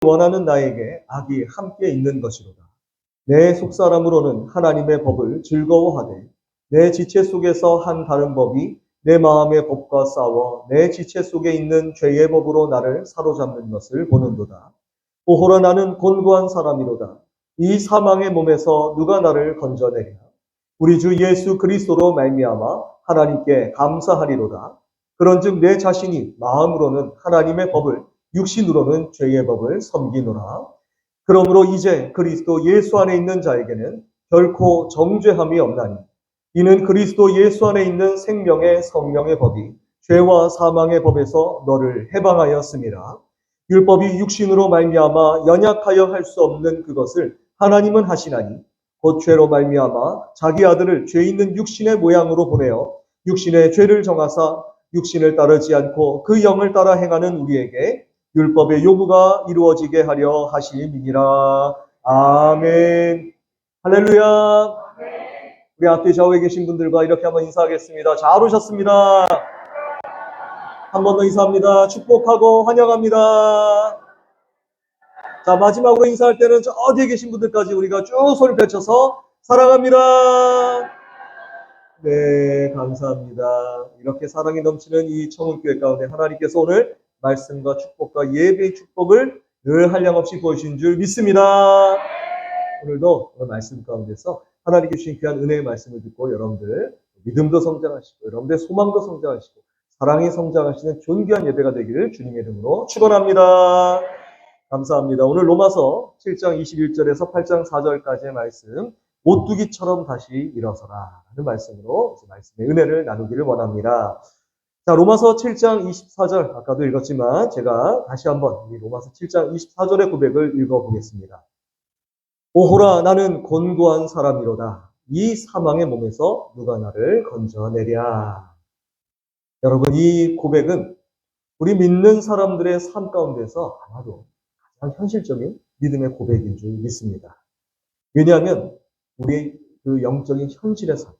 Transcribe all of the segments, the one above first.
원하는 나에게 악이 함께 있는 것이로다. 내 속사람으로는 하나님의 법을 즐거워하되 내 지체 속에서 한 다른 법이 내 마음의 법과 싸워 내 지체 속에 있는 죄의 법으로 나를 사로잡는 것을 보는도다. 오호라 나는 곤고한 사람이로다. 이 사망의 몸에서 누가 나를 건져내랴. 우리 주 예수 그리스도로 말미암아 하나님께 감사하리로다. 그런즉 내 자신이 마음으로는 하나님의 법을 육신으로는 죄의 법을 섬기노라. 그러므로 이제 그리스도 예수 안에 있는 자에게는 결코 정죄함이 없나니 이는 그리스도 예수 안에 있는 생명의 성령의 법이 죄와 사망의 법에서 너를 해방하였습니다. 율법이 육신으로 말미암아 연약하여 할 수 없는 그것을 하나님은 하시나니 곧 죄로 말미암아 자기 아들을 죄 있는 육신의 모양으로 보내어 육신의 죄를 정하사 육신을 따르지 않고 그 영을 따라 행하는 우리에게 율법의 요구가 이루어지게 하려 하심이니라. 아멘. 할렐루야. 우리 앞에 좌우에 계신 분들과 이렇게 한번 인사하겠습니다. 잘 오셨습니다. 한 번 더 인사합니다. 축복하고 환영합니다. 자, 마지막으로 인사할 때는 저 뒤에 계신 분들까지 우리가 쭉 손을 펼쳐서 사랑합니다. 네, 감사합니다. 이렇게 사랑이 넘치는 이 청운교회 가운데 하나님께서 오늘 말씀과 축복과 예배의 축복을 늘 한량없이 보여주신 줄 믿습니다. 오늘도 오늘 말씀 가운데서 하나님께 주신 귀한 은혜의 말씀을 듣고 여러분들 믿음도 성장하시고 여러분들 소망도 성장하시고 사랑이 성장하시는 존귀한 예배가 되기를 주님의 이름으로 축원합니다. 감사합니다. 오늘 로마서 7장 21절에서 8장 4절까지의 말씀 못두기처럼 다시 일어서라 라는 말씀으로 말씀의 은혜를 나누기를 원합니다. 자, 로마서 7장 24절 아까도 읽었지만 제가 다시 한번 이 로마서 7장 24절의 고백을 읽어보겠습니다. 오호라 나는 곤고한 사람이로다. 이 사망의 몸에서 누가 나를 건져내랴. 여러분 이 고백은 우리 믿는 사람들의 삶 가운데서 아마도 가장 현실적인 믿음의 고백인 줄 믿습니다. 왜냐하면 우리의 그 영적인 현실의 삶,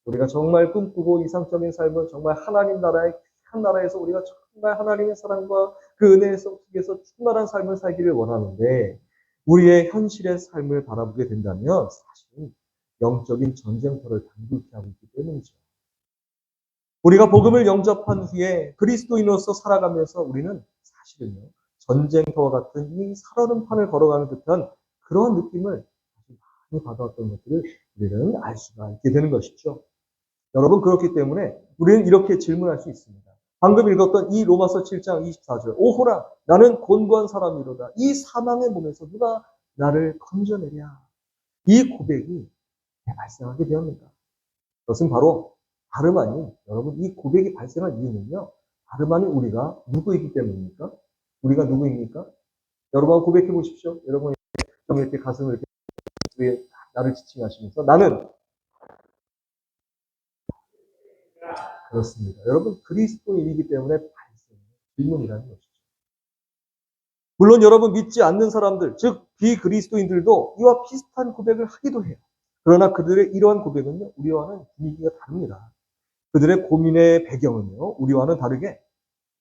우리가 정말 꿈꾸고 이상적인 삶은 정말 하나님 나라의 한 나라에서 우리가 정말 하나님의 사랑과 그 은혜 속에서 충만한 삶을 살기를 원하는데 우리의 현실의 삶을 바라보게 된다면 사실은 영적인 전쟁터를 단둘케 하고 있기 때문이죠. 우리가 복음을 영접한 후에 그리스도인으로서 살아가면서 우리는 사실은요, 전쟁터와 같은 이 살아는 판을 걸어가는 듯한 그런 느낌을 많이 받아왔던 것들을 우리는 알 수가 있게 되는 것이죠. 여러분 그렇기 때문에 우리는 이렇게 질문할 수 있습니다. 방금 읽었던 이 로마서 7장 24절 오호라 나는 곤고한 사람이로다. 이 사망의 몸에서 누가 나를 건져내랴. 이 고백이 발생하게 되었는가. 그것은 바로 다름 아닌 여러분 이 고백이 발생한 이유는요. 다름 아닌 우리가 누구이기 때문입니까? 우리가 누구입니까? 여러분 고백해 보십시오. 여러분 이렇게 가슴을 이렇게 나를 지칭하시면서 나는 그렇습니다. 여러분 그리스도인이기 때문에 발생하는 질문이라는 것이죠. 물론 여러분 믿지 않는 사람들, 즉 비그리스도인들도 이와 비슷한 고백을 하기도 해요. 그러나 그들의 이러한 고백은요, 우리와는 분위기가 다릅니다. 그들의 고민의 배경은요, 우리와는 다르게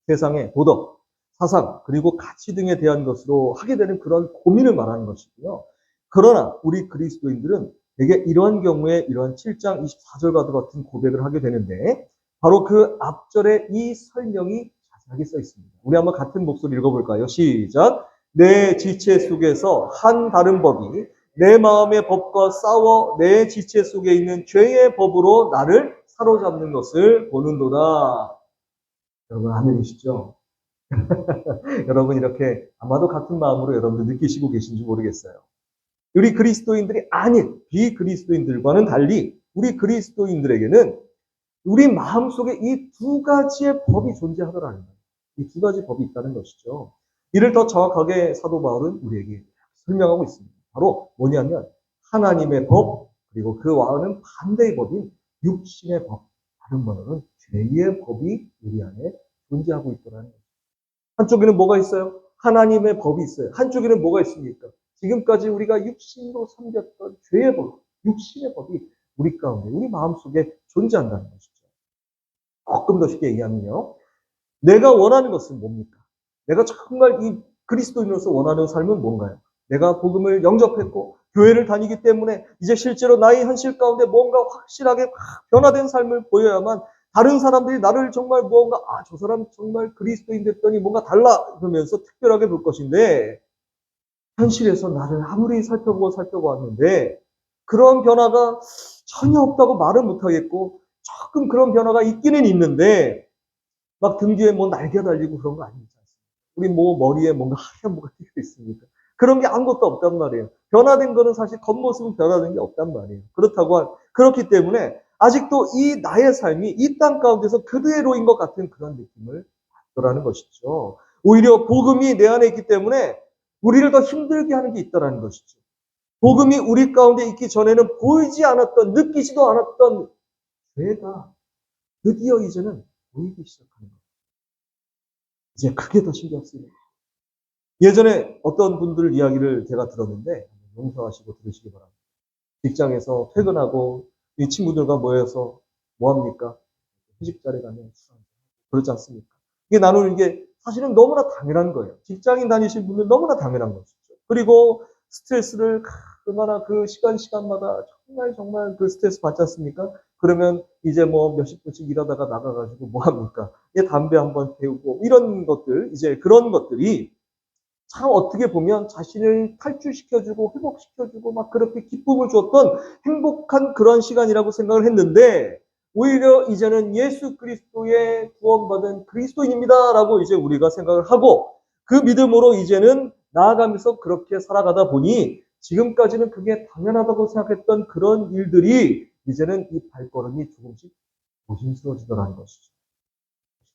세상의 도덕, 사상, 그리고 가치 등에 대한 것으로 하게 되는 그런 고민을 말하는 것이고요. 그러나 우리 그리스도인들은 대개 이러한 경우에 이러한 7장 24절과 같은 고백을 하게 되는데 바로 그 앞절에 이 설명이 자세하게 써 있습니다. 우리 한번 같은 목소리 읽어볼까요? 시작! 내 지체 속에서 한 다른 법이 내 마음의 법과 싸워 내 지체 속에 있는 죄의 법으로 나를 사로잡는 것을 보는도다. 여러분 아멘이시죠? 여러분 이렇게 아마도 같은 마음으로 여러분들 느끼시고 계신지 모르겠어요. 우리 그리스도인들이 아닌 비그리스도인들과는 달리 우리 그리스도인들에게는 우리 마음속에 이 두 가지의 법이 존재하더라는 거예요. 이 두 가지 법이 있다는 것이죠. 이를 더 정확하게 사도 바울은 우리에게 설명하고 있습니다. 바로 뭐냐면 하나님의 법 그리고 그와는 반대의 법인 육신의 법. 다른 말로는 죄의 법이 우리 안에 존재하고 있더라는 거예요. 한쪽에는 뭐가 있어요? 하나님의 법이 있어요. 한쪽에는 뭐가 있습니까? 지금까지 우리가 육신으로 섬겼던 죄의 법, 육신의 법이 우리 가운데, 우리 마음속에 존재한다는 것이죠. 조금 더 쉽게 얘기하면요. 내가 원하는 것은 뭡니까? 내가 정말 이 그리스도인으로서 원하는 삶은 뭔가요? 내가 복음을 영접했고 교회를 다니기 때문에 이제 실제로 나의 현실 가운데 뭔가 확실하게 변화된 삶을 보여야만 다른 사람들이 나를 정말 뭔가 저 사람 정말 그리스도인 됐더니 뭔가 달라 그러면서 특별하게 볼 것인데 현실에서 나를 아무리 살펴보았는데 그런 변화가 전혀 없다고 말은 못하겠고 조금 그런 변화가 있기는 있는데 막 등 뒤에 뭐 날개가 달리고 그런 거 아니지 않습니까? 우리 뭐 머리에 뭔가 하얀 뭐가 띄어 있습니까? 그런 게 아무것도 없단 말이에요. 변화된 거는 사실 겉모습은 변화된 게 없단 말이에요. 그렇기 때문에 아직도 이 나의 삶이 이 땅 가운데서 그대로인 것 같은 그런 느낌을 받더라는 것이죠. 오히려 복음이 내 안에 있기 때문에 우리를 더 힘들게 하는 게 있다라는 것이죠. 복음이 우리 가운데 있기 전에는 보이지 않았던, 느끼지도 않았던 죄가 드디어 이제는 보이기 시작하는 거예요. 이제 그게 더 신경 쓰여요. 예전에 어떤 분들 이야기를 제가 들었는데 용서하시고 들으시기 바랍니다. 직장에서 퇴근하고 이 친구들과 모여서 뭐합니까? 회식 자리에 가면 술 한잔 그렇지 않습니까? 이게 나는 이게 사실은 너무나 당연한 거예요. 직장인 다니신 분들 너무나 당연한 것이죠. 그리고 스트레스를 얼마나 그 시간마다 정말 그 스트레스 받지 않습니까? 그러면 이제 뭐 몇십 분씩 일하다가 나가가지고 뭐 합니까? 담배 한번 태우고 이런 것들, 이제 그런 것들이 참 어떻게 보면 자신을 탈출시켜주고 회복시켜주고 막 그렇게 기쁨을 줬던 행복한 그런 시간이라고 생각을 했는데 오히려 이제는 예수 그리스도의 구원받은 그리스도인입니다라고 이제 우리가 생각을 하고 그 믿음으로 이제는 나아가면서 그렇게 살아가다 보니 지금까지는 그게 당연하다고 생각했던 그런 일들이 이제는 이 발걸음이 조금씩 조심스러워지더라는 것이죠.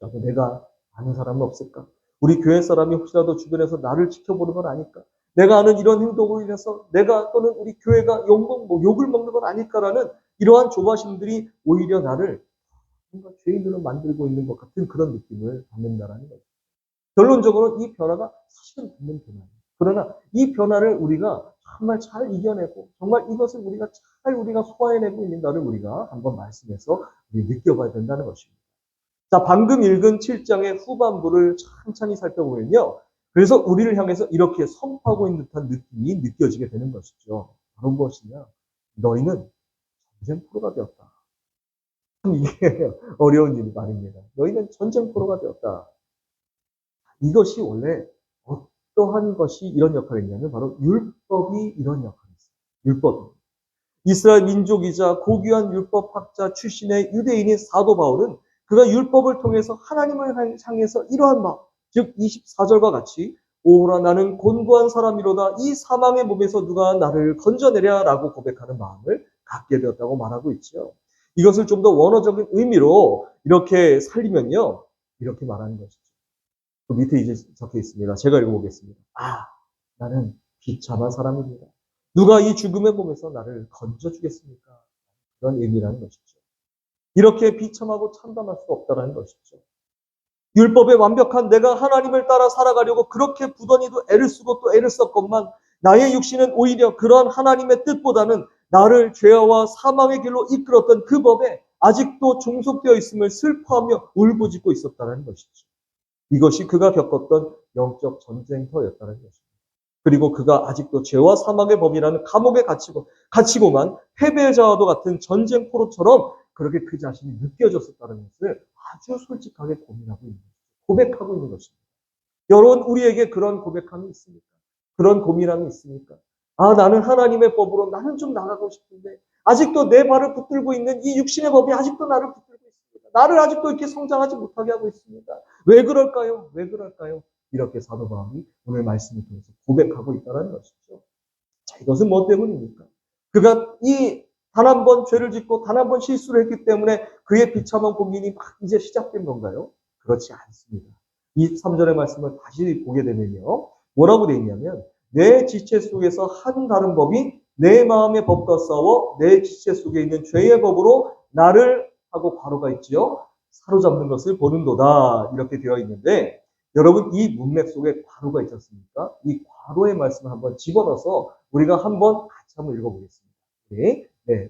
혹시라도 내가 아는 사람은 없을까? 우리 교회 사람이 혹시라도 주변에서 나를 지켜보는 건 아닐까? 내가 하는 이런 행동으로 인해서 내가 또는 우리 교회가 욕을 먹는 건 아닐까라는 이러한 조바심들이 오히려 나를 뭔가 죄인으로 만들고 있는 것 같은 그런 느낌을 받는다라는 거죠. 결론적으로 이 변화가 사실은 있는 변화예요. 그러나 이 변화를 우리가 정말 잘 이겨내고 정말 이것을 우리가 소화해내고 있는가를 우리가 한번 말씀해서 느껴봐야 된다는 것입니다. 자, 방금 읽은 7장의 후반부를 천천히 살펴보면요. 그래서 우리를 향해서 이렇게 선포하고 있는 듯한 느낌이 느껴지게 되는 것이죠. 바로 무엇이냐? 너희는 전쟁포로가 되었다. 참 이게 어려운 일이 말입니다. 너희는 전쟁포로가 되었다. 이것이 원래 어떠한 것이 이런 역할을 했냐면 바로 율법이 이런 역할을 했어요. 율법이. 이스라엘 민족이자 고귀한 율법학자 출신의 유대인인 사도 바울은 그가 율법을 통해서 하나님을 향해서 이러한 마음, 즉 24절과 같이 오호라 나는 곤고한 사람이로다 이 사망의 몸에서 누가 나를 건져내랴 라고 고백하는 마음을 갖게 되었다고 말하고 있죠. 이것을 좀 더 원어적인 의미로 이렇게 살리면요. 이렇게 말하는 것이죠. 그 밑에 이제 적혀 있습니다. 제가 읽어보겠습니다. 나는 비참한 사람입니다. 누가 이 죽음의 몸에서 나를 건져주겠습니까? 그런 의미라는 것이죠. 이렇게 비참하고 참담할 수 없다는 것이죠. 율법에 완벽한 내가 하나님을 따라 살아가려고 그렇게 부단히도 애를 쓰고 또 애를 썼건만 나의 육신은 오히려 그러한 하나님의 뜻보다는 나를 죄와 사망의 길로 이끌었던 그 법에 아직도 종속되어 있음을 슬퍼하며 울부짖고 있었다는 것이죠. 이것이 그가 겪었던 영적 전쟁터였다는 것입니다. 그리고 그가 아직도 죄와 사망의 법이라는 감옥에 갇히고만 패배자와도 같은 전쟁포로처럼 그렇게 그 자신이 느껴졌었다는 것을 아주 솔직하게 고민하고 있는 것입니다. 고백하고 있는 것입니다. 여러분, 우리에게 그런 고백함이 있습니까? 그런 고민함이 있습니까? 나는 하나님의 법으로 나는 좀 나가고 싶은데 아직도 내 발을 붙들고 있는 이 육신의 법이 아직도 나를 붙들고 있습니다. 나를 아직도 이렇게 성장하지 못하게 하고 있습니다. 왜 그럴까요? 왜 그럴까요? 이렇게 사도 바울이 오늘 말씀을 통해서 고백하고 있다는 것이죠. 자, 이것은 뭐 때문입니까? 그가 단 한 번 죄를 짓고 단 한 번 실수를 했기 때문에 그의 비참한 고민이 막 이제 시작된 건가요? 그렇지 않습니다. 23절의 말씀을 다시 보게 되면요. 뭐라고 되어 있냐면 내 지체 속에서 한 다른 법이 내 마음의 법과 싸워 내 지체 속에 있는 죄의 법으로 나를 하고 괄호가 있지요. 사로잡는 것을 보는도다. 이렇게 되어 있는데 여러분 이 문맥 속에 괄호가 있지 않습니까? 이 괄호의 말씀을 한번 집어넣어서 우리가 한번 같이 한번 읽어보겠습니다.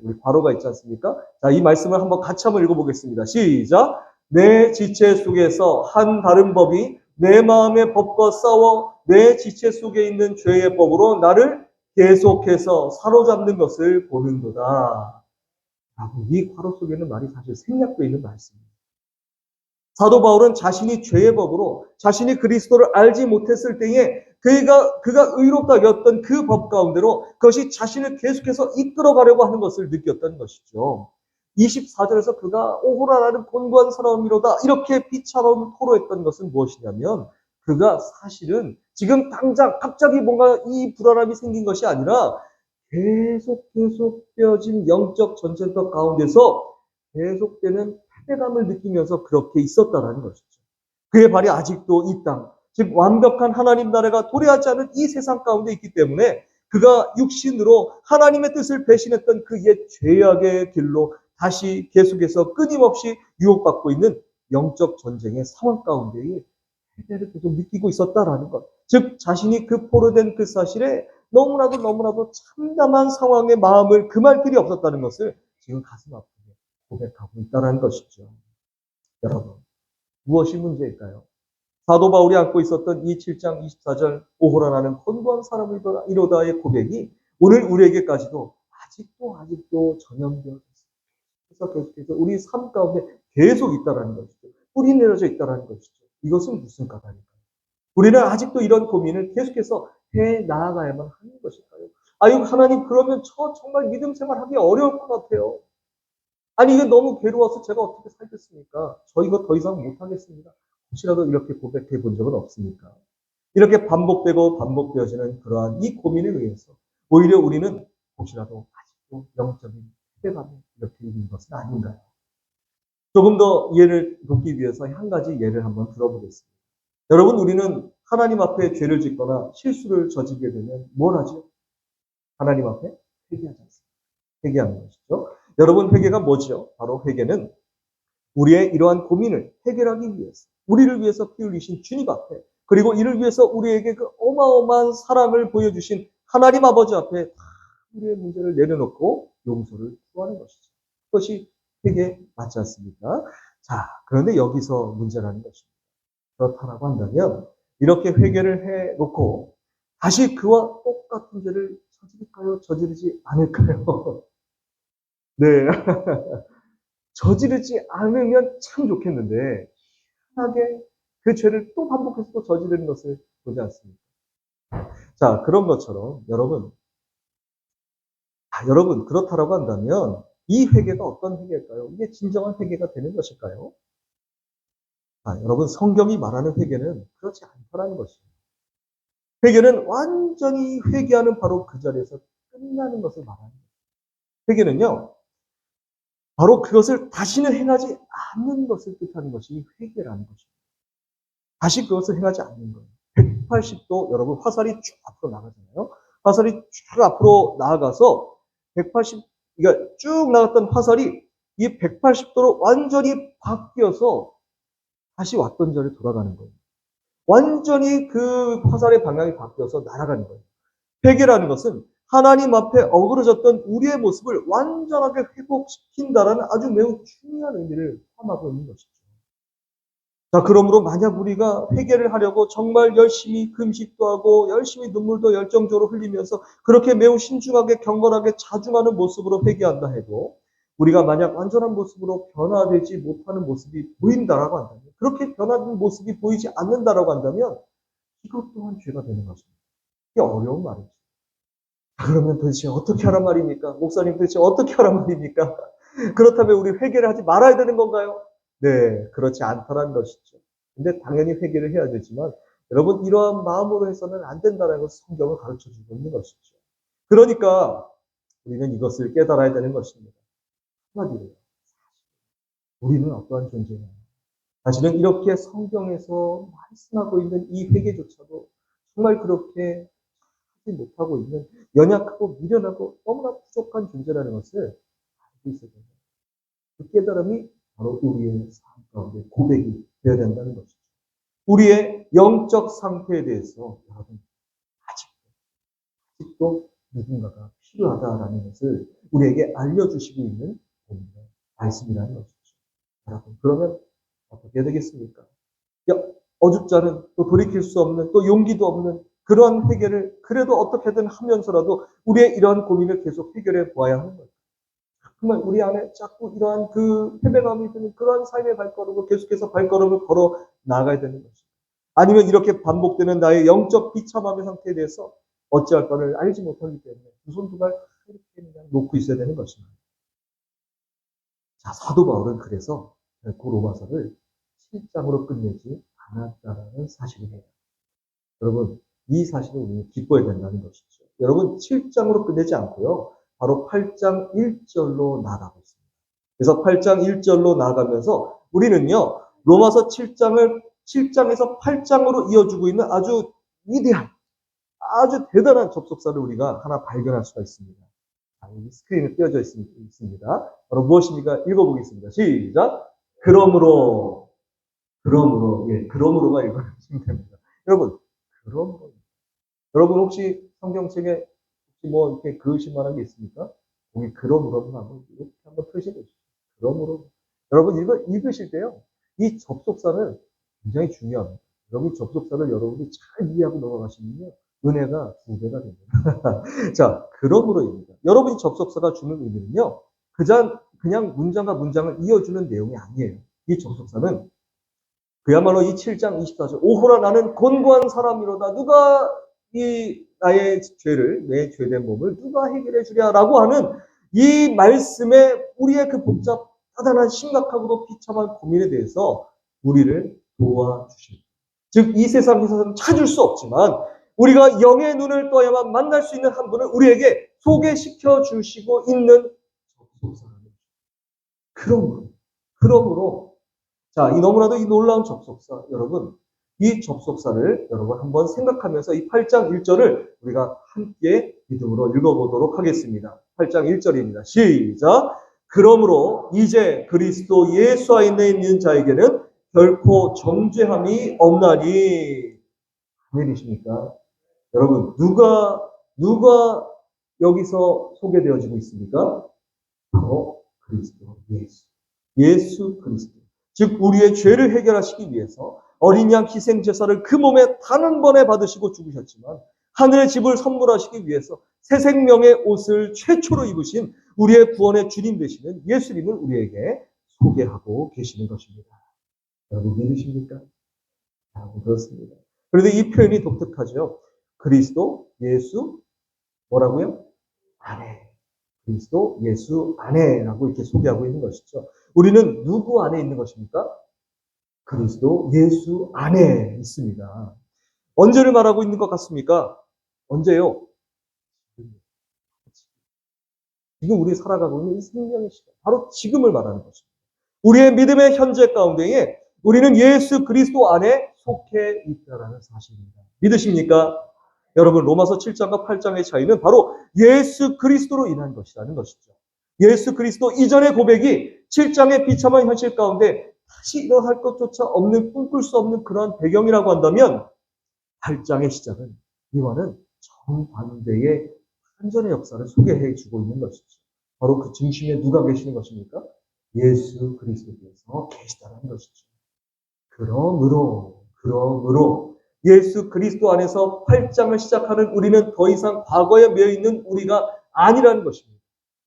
우리 괄호가 있지 않습니까? 자, 이 말씀을 한번 같이 한번 읽어보겠습니다. 시작! 내 지체 속에서 한 다른 법이 내 마음의 법과 싸워 내 지체 속에 있는 죄의 법으로 나를 계속해서 사로잡는 것을 보는도다. 라고 이 괄호 속에 있는 말이 사실 생략되어 있는 말씀입니다. 사도 바울은 자신이 죄의 법으로 자신이 그리스도를 알지 못했을 때에 그가 의롭다 여겼던 그 법 가운데로 그것이 자신을 계속해서 이끌어가려고 하는 것을 느꼈던 것이죠. 24절에서 그가 오호라라는 곤고한 사람이로다 이렇게 비참함을 토로했던 것은 무엇이냐면 그가 사실은 지금 당장 갑자기 뭔가 이 불안함이 생긴 것이 아니라 계속 되어진 영적 전쟁터 가운데서 계속되는 패배감을 느끼면서 그렇게 있었다라는 것이죠. 그의 발이 아직도 이 땅, 즉 완벽한 하나님 나라가 도래하지 않은 이 세상 가운데 있기 때문에 그가 육신으로 하나님의 뜻을 배신했던 그 옛 죄악의 길로 다시 계속해서 끊임없이 유혹받고 있는 영적 전쟁의 상황 가운데에 패배를 계속 느끼고 있었다라는 것. 즉 자신이 그 포로된 그 사실에 너무나도 참담한 상황의 마음을 금할 길이 없었다는 것을 지금 가슴 아프게 고백하고 있다는 것이죠. 여러분, 무엇이 문제일까요? 사도 바울이 안고 있었던 이 7장 24절 오호라 나는 곤고한 사람이로다의 고백이 오늘 우리에게까지도 아직도 전염되어 있습니다. 계속해서 우리 삶 가운데 계속 있다는 것이죠. 뿌리 내려져 있다는 것이죠. 이것은 무슨 까닭일까요? 우리는 아직도 이런 고민을 계속해서 해 나아가야만 하는 것일까요? 아유, 하나님, 그러면 저 정말 믿음 생활하기 어려울 것 같아요. 아니, 이게 너무 괴로워서 제가 어떻게 살겠습니까? 저 이거 더 이상 못하겠습니다. 혹시라도 이렇게 고백해 본 적은 없습니까? 이렇게 반복되어지는 그러한 이 고민에 의해서 오히려 우리는 혹시라도 아직도 영적인 패배감이 이렇게 있는 것은 아닌가요? 조금 더 이해를 돕기 위해서 한 가지 예를 한번 들어보겠습니다. 여러분, 우리는 하나님 앞에 죄를 짓거나 실수를 저지르게 되면 뭘 하죠? 하나님 앞에 회개하지 않습니다. 회개하는 것이죠. 여러분, 회개가 뭐죠? 바로 회개는 우리의 이러한 고민을 해결하기 위해서, 우리를 위해서 피 흘리신 주님 앞에, 그리고 이를 위해서 우리에게 그 어마어마한 사랑을 보여주신 하나님 아버지 앞에 다 우리의 문제를 내려놓고 용서를 구하는 것이죠. 그것이 회개 맞지 않습니까? 자, 그런데 여기서 문제라는 것입니다. 그렇다라고 한다면 이렇게 회개를 해놓고 다시 그와 똑같은 죄를 저지를까요? 저지르지 않을까요? 네. 저지르지 않으면 참 좋겠는데 희한하게 그 죄를 또 반복해서 또 저지르는 것을 보지 않습니까? 자, 그런 것처럼 여러분 그렇다라고 한다면 이 회개가 어떤 회개일까요? 이게 진정한 회개가 되는 것일까요? 여러분 성경이 말하는 회개는 그렇지 않다는 것이에요. 회개는 완전히 회개하는 바로 그 자리에서 끝나는 것을 말하는 거예요. 회개는요, 바로 그것을 다시는 행하지 않는 것을 뜻하는 것이 회개라는 것입니다. 다시 그것을 행하지 않는 거예요. 180도 여러분 화살이 쭉 앞으로 나가잖아요. 화살이 쭉 앞으로 나아가서 180, 그러니까 쭉 나갔던 화살이 이 180도로 완전히 바뀌어서 다시 왔던 자리로 돌아가는 거예요. 완전히 그 화살의 방향이 바뀌어서 날아가는 거예요. 회개라는 것은 하나님 앞에 어그러졌던 우리의 모습을 완전하게 회복시킨다라는 아주 매우 중요한 의미를 포함하고 있는 것이죠. 자, 그러므로 만약 우리가 회개를 하려고 정말 열심히 금식도 하고 열심히 눈물도 열정적으로 흘리면서 그렇게 매우 신중하게 경건하게 자중하는 모습으로 회개한다 해도 우리가 만약 완전한 모습으로 변화되지 못하는 모습이 보인다라고 한다면, 그렇게 변화된 모습이 보이지 않는다라고 한다면 이것 또한 죄가 되는 것입니다. 이게 어려운 말이죠. 그러면 도대체 어떻게 하란 말입니까? 목사님 도대체 어떻게 하란 말입니까? 그렇다면 우리 회개를 하지 말아야 되는 건가요? 네, 그렇지 않다는 것이죠. 근데 당연히 회개를 해야 되지만 여러분 이러한 마음으로 해서는 안 된다는 것을 성경은 가르쳐주고 있는 것이죠. 그러니까 우리는 이것을 깨달아야 되는 것입니다. 한마디로 우리는 어떠한 존재냐. 사실은 이렇게 성경에서 말씀하고 있는 이 회개조차도 정말 그렇게 하지 못하고 있는 연약하고 미련하고 너무나 부족한 존재라는 것을 알고 있어야 됩니다. 그 깨달음이 바로 우리의 삶 가운데 고백이 되어야 된다는 것이죠. 우리의 영적 상태에 대해서 여러분 아직도 누군가가 필요하다라는 것을 우리에게 알려주시고 있는 말씀이라는 것이죠. 여러분 그러면 어떻게 되겠습니까? 어줍지 않은, 또 돌이킬 수 없는, 또 용기도 없는 그러한 회개를 그래도 어떻게든 하면서라도 우리의 이러한 고민을 계속 해결해 보아야 하는 거예요. 정말 우리 안에 자꾸 이러한 그 패배감이 드는 그러한 삶의 발걸음을 계속해서 발걸음을 걸어 나가야 되는 것입니다. 아니면 이렇게 반복되는 나의 영적 비참함의 상태에 대해서 어찌할 바를 알지 못하기 때문에 두 손 두 발 이렇게 그냥 놓고 있어야 되는 것입니다. 자, 사도 바울은 그래서 결코 로마서를 7장으로 끝내지 않았다라는 사실이에요. 여러분, 이 사실을 우리는 기뻐해야 된다는 것이죠. 여러분, 7장으로 끝내지 않고요. 바로 8장 1절로 나아가고 있습니다. 그래서 8장 1절로 나아가면서 우리는요, 로마서 7장에서 8장으로 이어주고 있는 아주 위대한, 아주 대단한 접속사를 우리가 하나 발견할 수가 있습니다. 여기 스크린에 띄어져 있습니다. 바로 무엇입니까? 읽어보겠습니다. 시작! 그러므로가 읽어주시면 됩니다. 여러분, 그러므로. 여러분 혹시 성경책에 혹시 뭐 이렇게 그으실 만한 게 있습니까? 거기 그러므로는 이렇게 한번 표시해 주시죠. 그러므로. 여러분 읽으실 때요. 이 접속사를 굉장히 중요합니다. 여러분 접속사를 여러분이 잘 이해하고 넘어가시면요. 은혜가 2배가 됩니다. 자, 그러므로입니다. 여러분이 접속사가 주는 의미는요. 그냥 문장과 문장을 이어주는 내용이 아니에요. 이 접속사는 그야말로 이 7장 24절 오호라 나는 곤고한 사람이로다. 누가 이 나의 죄를, 내 죄된 몸을 누가 해결해 주랴라고 하는 이 말씀에 우리의 그 복잡하다는 심각하고도 비참한 고민에 대해서 우리를 도와주십니다. 즉 이 세상에서는 찾을 수 없지만 우리가 영의 눈을 떠야만 만날 수 있는 한 분을 우리에게 소개시켜 주시고 있는 접속사입니다. 그러므로 자, 이 너무나도 이 놀라운 접속사, 여러분, 이 접속사를 여러분 한번 생각하면서 이 8장 1절을 우리가 함께 믿음으로 읽어보도록 하겠습니다. 8장 1절입니다. 시작! 그러므로 이제 그리스도 예수 안에 있는 자에게는 결코 정죄함이 없나니. 아멘이십니까? 여러분, 누가 여기서 소개되어지고 있습니까? 바로 그리스도 예수 그리스도. 즉 우리의 죄를 해결하시기 위해서 어린 양 희생 제사를 그 몸에 단번에 받으시고 죽으셨지만 하늘의 집을 선물하시기 위해서 새 생명의 옷을 최초로 입으신 우리의 구원의 주님 되시는 예수님을 우리에게 소개하고 계시는 것입니다. 여러분 믿으십니까? 그렇습니다. 그런데 이 표현이 독특하죠. 그리스도, 예수, 뭐라고요? 안에. 그리스도, 예수 안에라고 이렇게 소개하고 있는 것이죠. 우리는 누구 안에 있는 것입니까? 그리스도, 예수 안에 있습니다. 언제를 말하고 있는 것 같습니까? 언제요? 지금 우리 살아가고 있는 이 생명의 시간. 바로 지금을 말하는 것입니다. 우리의 믿음의 현재 가운데에 우리는 예수 그리스도 안에 속해 있다는 사실입니다. 믿으십니까? 여러분 로마서 7장과 8장의 차이는 바로 예수 그리스도로 인한 것이라는 것이죠. 예수 그리스도 이전의 고백이 7장의 비참한 현실 가운데 다시 일어날 것조차 없는 꿈꿀 수 없는 그러한 배경이라고 한다면 8장의 시작은 이와는 정반대의 한전의 역사를 소개해 주고 있는 것이죠. 바로 그 중심에 누가 계시는 것입니까? 예수 그리스도께서 계시다는 것이죠. 그러므로 예수 그리스도 안에서 8장을 시작하는 우리는 더 이상 과거에 매여 있는 우리가 아니라는 것입니다.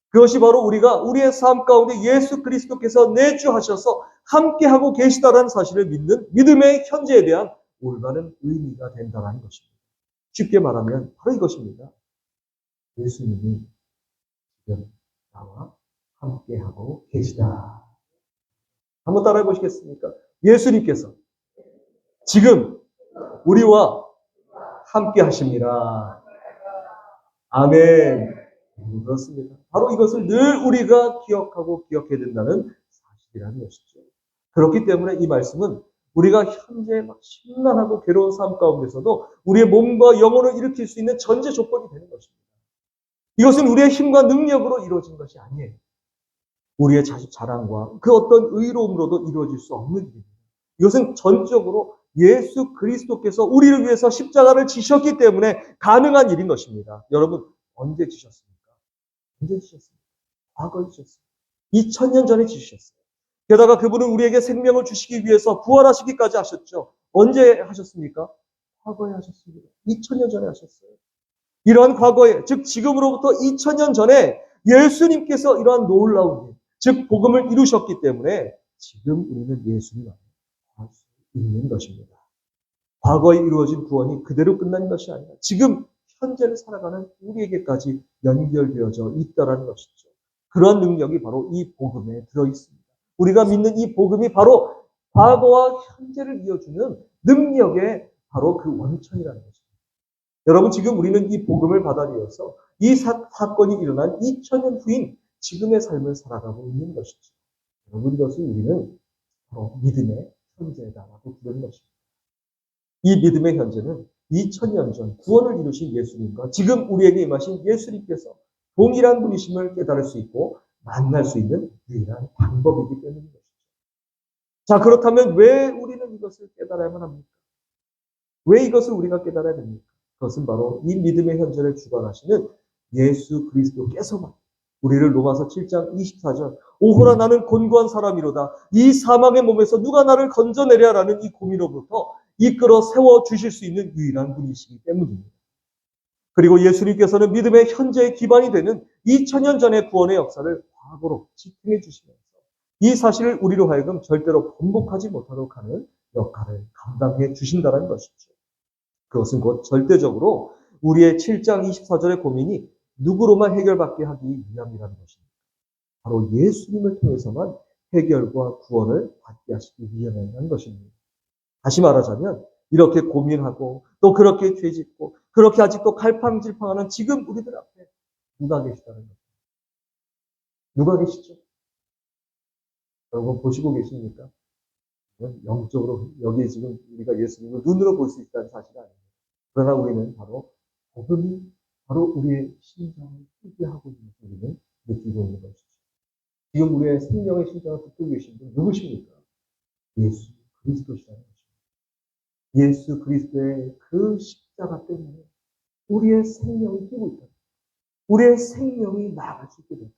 그것이 바로 우리가 우리의 삶 가운데 예수 그리스도께서 내주하셔서 함께하고 계시다라는 사실을 믿는 믿음의 현재에 대한 올바른 의미가 된다는 것입니다. 쉽게 말하면 바로 이것입니다. 예수님이 지금 나와 함께하고 계시다. 한번 따라해 보시겠습니까? 예수님께서 지금 우리와 함께 하십니다. 아멘. 그렇습니다. 바로 이것을 늘 우리가 기억하고 기억해야 된다는 사실이라는 것이죠. 그렇기 때문에 이 말씀은 우리가 현재 막 심란하고 괴로운 삶 가운데서도 우리의 몸과 영혼을 일으킬 수 있는 전제 조건이 되는 것입니다. 이것은 우리의 힘과 능력으로 이루어진 것이 아니에요. 우리의 자랑과 그 어떤 의로움으로도 이루어질 수 없는 일입니다. 이것은 전적으로 예수 그리스도께서 우리를 위해서 십자가를 지셨기 때문에 가능한 일인 것입니다. 여러분 언제 지셨습니까? 언제 지셨습니까? 과거에 지셨습니다. 2000년 전에 지셨어요. 게다가 그분은 우리에게 생명을 주시기 위해서 부활하시기까지 하셨죠. 언제 하셨습니까? 과거에 하셨습니다. 2000년 전에 하셨어요. 이러한 과거에, 즉 지금으로부터 2000년 전에 예수님께서 이러한 놀라운 일, 즉 복음을 이루셨기 때문에 지금 우리는 예수님 안에 갈 수 있는 것입니다. 과거에 이루어진 구원이 그대로 끝난 것이 아니라 지금 현재를 살아가는 우리에게까지 연결되어져 있다는 것이죠. 그런 능력이 바로 이 복음에 들어있습니다. 우리가 믿는 이 복음이 바로 과거와 현재를 이어주는 능력의 바로 그 원천이라는 것입니다. 여러분, 지금 우리는 이 복음을 받아들여서 이 사건이 일어난 2000년 후인 지금의 삶을 살아가고 있는 것이죠. 여러분, 이것을 우리는 바로 믿음의 현재다라고 부르는 것입니다. 이 믿음의 현재는 2000년 전 구원을 이루신 예수님과 지금 우리에게 임하신 예수님께서 동일한 분이심을 깨달을 수 있고 만날 수 있는 유일한 방법이기 때문인 것이죠. 자, 그렇다면 왜 우리는 이것을 깨달아야만 합니까? 왜 이것을 우리가 깨달아야 됩니까? 그것은 바로 이 믿음의 현재를 주관하시는 예수 그리스도께서만 우리를 로마서 7장 24절 오호라 나는 곤고한 사람이로다. 이 사망의 몸에서 누가 나를 건져내랴라는 이 고민으로부터 이끌어 세워주실 수 있는 유일한 분이시기 때문입니다. 그리고 예수님께서는 믿음의 현재의 기반이 되는 2000년 전의 구원의 역사를 과거로 지탱해 주시면서 이 사실을 우리로 하여금 절대로 번복하지 못하도록 하는 역할을 감당해 주신다는 것이죠. 그것은 곧 절대적으로 우리의 7장 24절의 고민이 누구로만 해결받게 하기 위함이라는 것입니다. 바로 예수님을 통해서만 해결과 구원을 받게 하시기 위함이라는 것입니다. 다시 말하자면 이렇게 고민하고 또 그렇게 죄짓고 그렇게 아직도 갈팡질팡하는 지금 우리들 앞에 누가 계시다는 거죠. 누가 계시죠? 여러분 보시고 계십니까? 영적으로 여기에 지금 우리가 예수님을 눈으로 볼 수 있다는 사실이 아닙니다. 그러나 우리는 바로 복음이 바로 우리의 심장을 뛰게 하고 있는 우리는 느끼고 있는 것이죠. 지금 우리의 생명의 심장을 붙들고 계신 분 누구십니까? 예수 그리스도시라는 것입니다. 예수 그리스도의 그 십자가 때문에 우리의 생명이 뛰고 있다. 우리의 생명이 나아갈 수 있게 됩니다.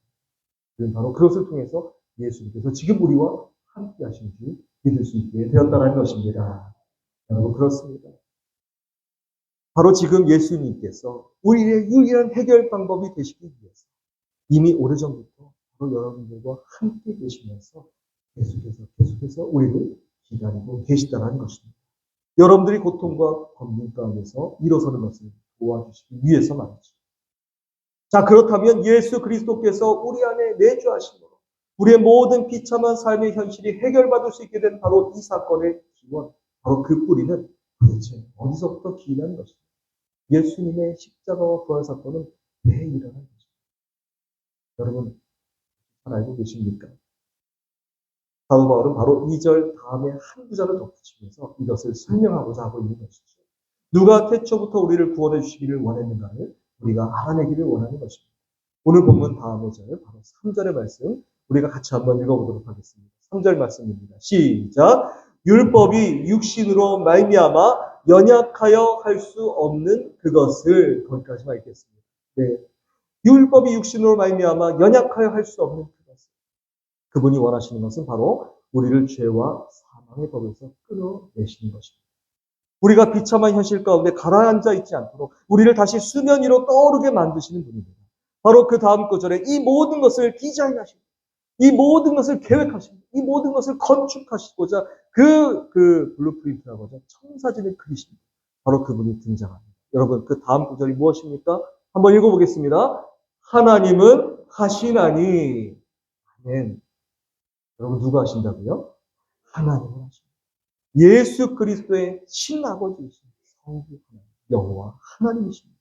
바로 그것을 통해서 예수님께서 지금 우리와 함께 하신 줄 믿을 수 있게 되었다는 것입니다. 여러분 그렇습니다. 바로 지금 예수님께서 우리의 유일한 해결 방법이 되시기 위해서 이미 오래전부터 바로 여러분들과 함께 계시면서 계속해서 우리를 기다리고 계시다는 것입니다. 여러분들이 고통과 검문 가운데서 일어서는 것을 도와주시기 위해서 말이죠. 자, 그렇다면 예수 그리스도께서 우리 안에 내주하심으로 우리의 모든 비참한 삶의 현실이 해결받을 수 있게 된 바로 이 사건의 기원, 바로 그 뿌리는 도대체 어디서부터 기인한 것입니다. 예수님의 십자가와 부활 사건은 왜 일어난 것입니다. 여러분 잘 알고 계십니까? 사도 바울은 바로 2절 다음에 한 구절을 덧붙이면서 이것을 설명하고자 하고 있는 것이죠. 누가 태초부터 우리를 구원해 주시기를 원했는가를 우리가 알아내기를 원하는 것입니다. 오늘 본문 다음의 절 바로 3절의 말씀 우리가 같이 한번 읽어보도록 하겠습니다. 3절 말씀입니다. 시작. 율법이 육신으로 말미암아 연약하여 할 수 없는 그것을 거기까지만 읽겠습니다. 네. 율법이 육신으로 말미암아 연약하여 할 수 없는 그것을 그분이 원하시는 것은 바로 우리를 죄와 사망의 법에서 끌어내시는 것입니다. 우리가 비참한 현실 가운데 가라앉아 있지 않도록 우리를 다시 수면 위로 떠오르게 만드시는 분입니다. 바로 그 다음 구절에 이 모든 것을 디자인하시고 이 모든 것을 계획하시고 이 모든 것을 건축하시고자 그 블루프린트라고 하죠. 청사진을 그리십니다. 바로 그분이 등장합니다. 여러분 그 다음 구절이 무엇입니까? 한번 읽어보겠습니다. 하나님은 하시나니. 아멘. 여러분 누가 하신다고요? 하나님은 하십니다. 예수 그리스도의 친아버지이신 성부 하나님, 여호와 하나님이십니다.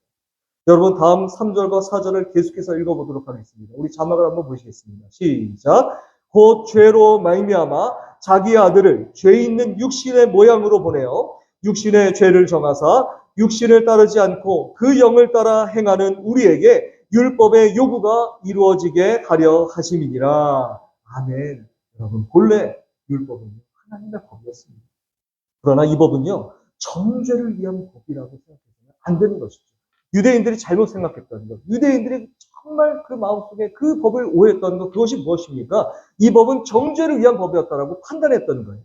여러분 다음 3절과 4절을 계속해서 읽어보도록 하겠습니다. 우리 자막을 한번 보시겠습니다. 시작. 곧 죄로 말미암아 자기 아들을 죄 있는 육신의 모양으로 보내어 육신의 죄를 정하사 육신을 따르지 않고 그 영을 따라 행하는 우리에게 율법의 요구가 이루어지게 하려 하심이니라. 아멘. 여러분 본래 율법은 하나님의 법이었습니다. 그러나 이 법은요 정죄를 위한 법이라고 생각해서는 안 되는 것이죠. 유대인들이 잘못 생각했던 것, 유대인들이 정말 그 마음속에 그 법을 오해했던 것, 그것이 무엇입니까? 이 법은 정죄를 위한 법이었다라고 판단했던 거예요.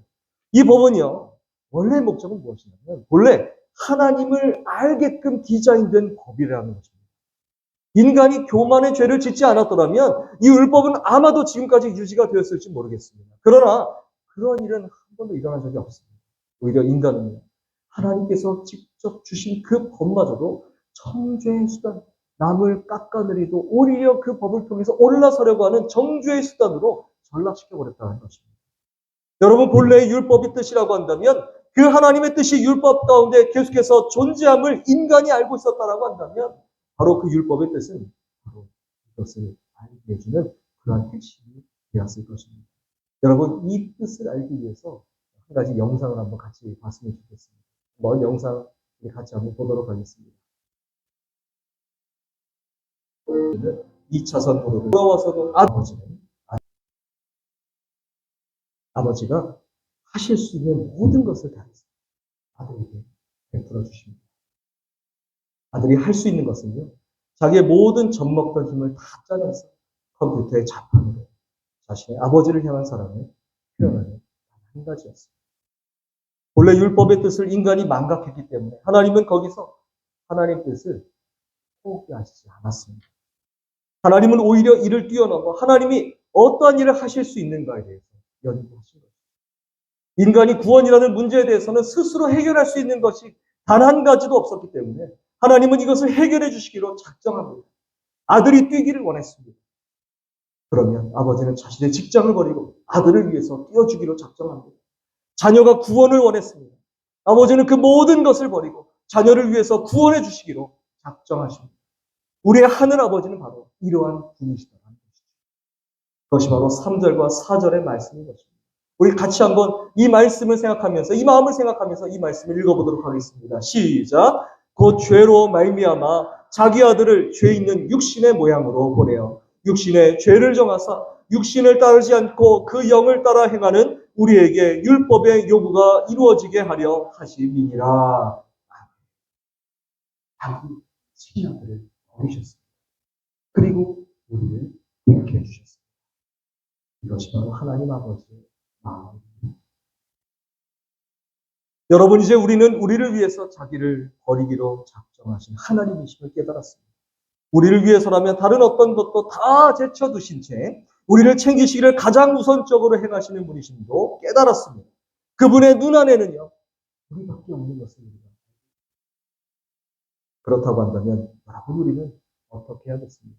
이 법은요 원래 목적은 무엇이냐면 본래 하나님을 알게끔 디자인된 법이라는 것입니다. 인간이 교만의 죄를 짓지 않았더라면 이 율법은 아마도 지금까지 유지가 되었을지 모르겠습니다. 그러나 그런 일은 한 번도 일어난 적이 없습니다. 오히려 인간은 하나님께서 직접 주신 그 법마저도 정죄의 수단, 남을 깎아내리도 오히려 그 법을 통해서 올라서려고 하는 정죄의 수단으로 전락시켜버렸다는 것입니다. 여러분, 본래의 율법의 뜻이라고 한다면 그 하나님의 뜻이 율법 가운데 계속해서 존재함을 인간이 알고 있었다라고 한다면 바로 그 율법의 뜻은 바로 이것을 알게 해주는 그러한 핵심이 되었을 것입니다. 여러분, 이 뜻을 알기 위해서 한 가지 영상을 한번 같이 봤으면 좋겠습니다. 먼 영상 같이 한번 보도록 하겠습니다. 2차선 도로를 돌아와서도 아버지가 하실 수 있는 모든 것을 다 했어요. 아들에게 베풀어 주십니다. 아들이 할 수 있는 것은요, 자기의 모든 젖먹던 힘을 다 짜내서 컴퓨터의 자판으로 자신의 아버지를 향한 사랑을 표현하는 한 가지였습니다. 본래 율법의 뜻을 인간이 망각했기 때문에 하나님은 거기서 하나님의 뜻을 포기하시지 않았습니다. 하나님은 오히려 이를 뛰어넘어 하나님이 어떠한 일을 하실 수 있는가에 대해서 연구하신 거죠. 인간이 구원이라는 문제에 대해서는 스스로 해결할 수 있는 것이 단 한 가지도 없었기 때문에 하나님은 이것을 해결해 주시기로 작정합니다. 아들이 뛰기를 원했습니다. 그러면 아버지는 자신의 직장을 버리고 아들을 위해서 뛰어주기로 작정합니다. 자녀가 구원을 원했습니다. 아버지는 그 모든 것을 버리고 자녀를 위해서 구원해 주시기로 작정하십니다. 우리의 하늘 아버지는 바로 이러한 분이시다는 것이죠. 그것이 바로 3절과 4절의 말씀인 것입니다. 우리 같이 한번 이 말씀을 생각하면서, 이 마음을 생각하면서 이 말씀을 읽어보도록 하겠습니다. 시작. 곧 죄로 말미암아 자기 아들을 죄 있는 육신의 모양으로 보내어 육신의 죄를 정하사 육신을 따르지 않고 그 영을 따라 행하는 우리에게 율법의 요구가 이루어지게 하려 하심이니라. 자기 친아들을 버리셨습니다. 그리고 우리를 이렇게 해주셨습니다. 이것이 바로 하나님 아버지의 마음입니다. 여러분, 이제 우리는 우리를 위해서 자기를 버리기로 작정하신 하나님이심을 깨달았습니다. 우리를 위해서라면 다른 어떤 것도 다 제쳐두신 채 우리를 챙기시기를 가장 우선적으로 행하시는 분이심도 깨달았습니다. 그분의 눈 안에는요, 우리밖에 없는 것입니다. 그렇다고 한다면 여러분, 우리는 어떻게 해야겠습니까?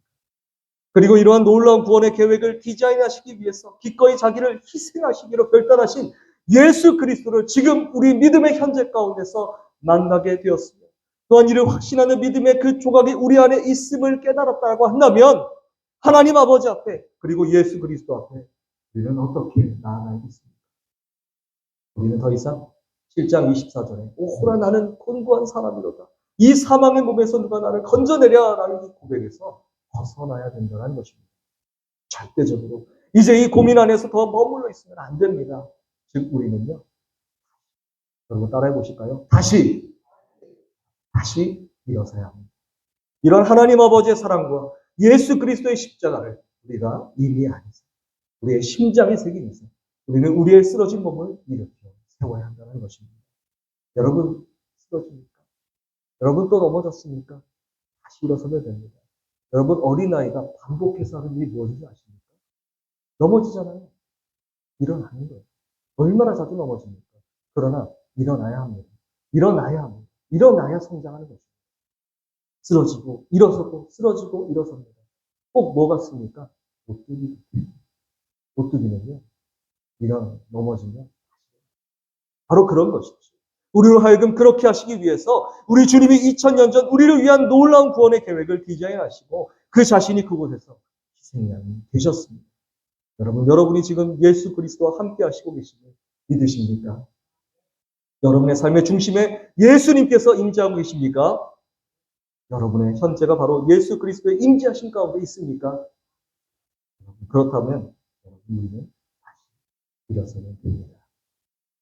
그리고 이러한 놀라운 구원의 계획을 디자인하시기 위해서 기꺼이 자기를 희생하시기로 결단하신 예수 그리스도를 지금 우리 믿음의 현재 가운데서 만나게 되었습니다. 또한 이를 확신하는 믿음의 그 조각이 우리 안에 있음을 깨달았다고 한다면 하나님 아버지 앞에 그리고 예수 그리스도 앞에 우리는 어떻게 나아가겠습니까? 우리는 더 이상 7장 24절에 오호라 나는 곤고한 사람이로다. 이 사망의 몸에서 누가 나를 건져내랴 라는 이 고백에서 벗어나야 된다는 것입니다. 절대적으로 이제 이 고민 안에서 더 머물러 있으면 안 됩니다. 즉 우리는요, 여러분 따라해 보실까요? 다시 일어서야 합니다. 이런 하나님 아버지의 사랑과 예수 그리스도의 십자가를 우리가 이미 안에서 우리의 심장에 새기면서 우리는 우리의 쓰러진 몸을 일으켜 세워야 한다는 것입니다. 여러분 쓰러집니까? 여러분 또 넘어졌습니까? 다시 일어서면 됩니다. 여러분 어린아이가 반복해서 하는 일이 무엇인지 아십니까? 넘어지잖아요. 일어나는 거예요. 얼마나 자주 넘어집니까? 그러나 일어나야 합니다. 일어나야 합니다. 일어나야 성장하는 것입니다. 쓰러지고 일어서고 쓰러지고 일어섭니다. 꼭 뭐 같습니까? 오뚜기는요. 넘어지면 바로 그런 것이죠. 우리로 하여금 그렇게 하시기 위해서 우리 주님이 2000년 전 우리를 위한 놀라운 구원의 계획을 디자인하시고 그 자신이 그곳에서 희생양이 되셨습니다. 여러분이 지금 예수 그리스도와 함께 하시고 계심을 믿으십니까? 여러분의 삶의 중심에 예수님께서 임재하고 계십니까? 여러분의 현재가 바로 예수 그리스도의 임재하신 가운데 있습니까? 그렇다면 우리는 다시 일어서면 됩니다.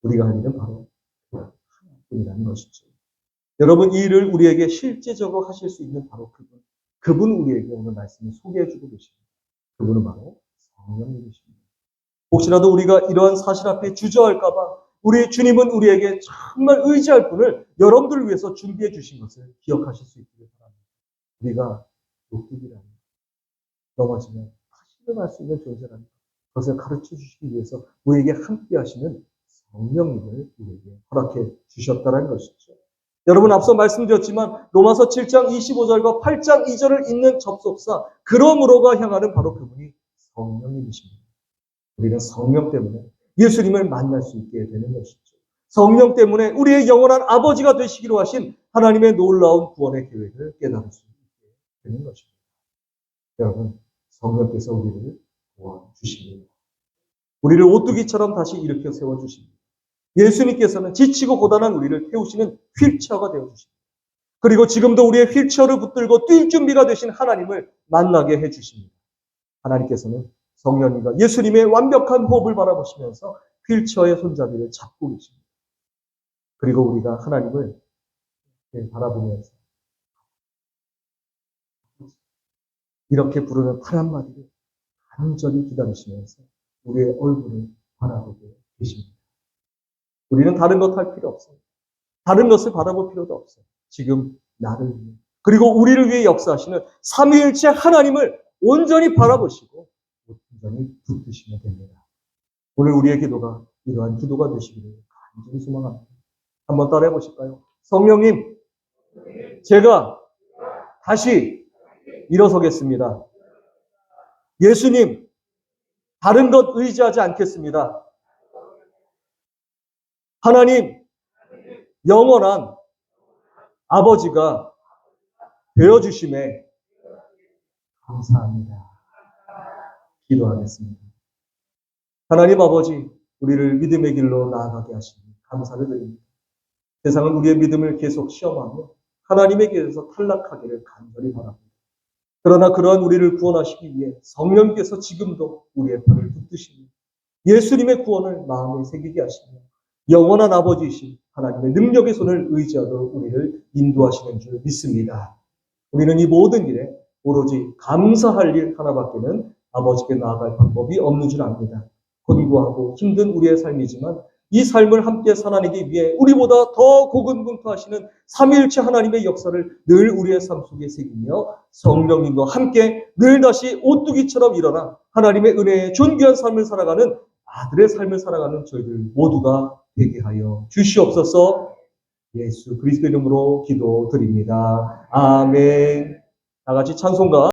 우리가 할 일은 바로 하나뿐이라는 것이죠. 여러분, 이 일을 우리에게 실제적으로 하실 수 있는 바로 그분 우리에게 오늘 말씀을 소개해주고 계십니다. 그분은 바로 성령님이십니다. 혹시라도 우리가 이러한 사실 앞에 주저할까봐 우리 주님은 우리에게 정말 의지할 분을 여러분들을 위해서 준비해 주신 것을 기억하실 수 있기를 바랍니다. 우리가 녹두기라는 넘어지면 다시 일어날 수 있는 존재라는 것을 가르쳐 주시기 위해서 우리에게 함께 하시는 성령님을 우리에게 허락해 주셨다는 것이죠. 여러분 앞서 말씀드렸지만 로마서 7장 25절과 8장 2절을 읽는 접속사 그러므로가 향하는 바로 그분이 성령님이십니다. 우리는 성령 때문에 예수님을 만날 수 있게 되는 것이죠. 성령 때문에 우리의 영원한 아버지가 되시기로 하신 하나님의 놀라운 구원의 계획을 깨달을 수 있게 되는 것입니다. 여러분, 성령께서 우리를 도와주십니다. 우리를 오뚜기처럼 다시 일으켜 세워주십니다. 예수님께서는 지치고 고단한 우리를 태우시는 휠체어가 되어주십니다. 그리고 지금도 우리의 휠체어를 붙들고 뛸 준비가 되신 하나님을 만나게 해주십니다. 하나님께서는 성령님과 예수님의 완벽한 호흡을 바라보시면서 휠체어의 손잡이를 잡고 계십니다. 그리고 우리가 하나님을 바라보면서 이렇게 부르는 단 한마디를 간절히 기다리시면서 우리의 얼굴을 바라보고 계십니다. 우리는 다른 것 할 필요 없어요. 다른 것을 바라볼 필요도 없어요. 지금 나를 위해 그리고 우리를 위해 역사하시는 삼위일체 하나님을 온전히 바라보시고 온전히 붙드시면 됩니다. 오늘 우리의 기도가 이러한 기도가 되시기를 간절히 소망합니다. 한번 따라해 보실까요? 성령님, 제가 다시 일어서겠습니다. 예수님, 다른 것 의지하지 않겠습니다. 하나님, 영원한 아버지가 되어주심에 감사합니다. 기도하겠습니다. 하나님 아버지, 우리를 믿음의 길로 나아가게 하시니 감사를 드립니다. 세상은 우리의 믿음을 계속 시험하며 하나님의 길에서 탈락하기를 간절히 바랍니다. 그러나 그러한 우리를 구원하시기 위해 성령께서 지금도 우리의 팔을 붙드시며 예수님의 구원을 마음에 새기게 하시며 영원한 아버지이신 하나님의 능력의 손을 의지하도록 우리를 인도하시는 줄 믿습니다. 우리는 이 모든 길에 오로지 감사할 일 하나밖에는 아버지께 나아갈 방법이 없는 줄 압니다. 곤고하고 힘든 우리의 삶이지만 이 삶을 함께 살아내기 위해 우리보다 더 고군분투하시는 삼위일체 하나님의 역사를 늘 우리의 삶 속에 새기며 성령님과 함께 늘 다시 오뚜기처럼 일어나 하나님의 은혜의 존귀한 삶을 살아가는 아들의 삶을 살아가는 저희들 모두가 되게 하여 주시옵소서. 예수 그리스도 이름으로 기도드립니다. 아멘. 다 같이 찬송가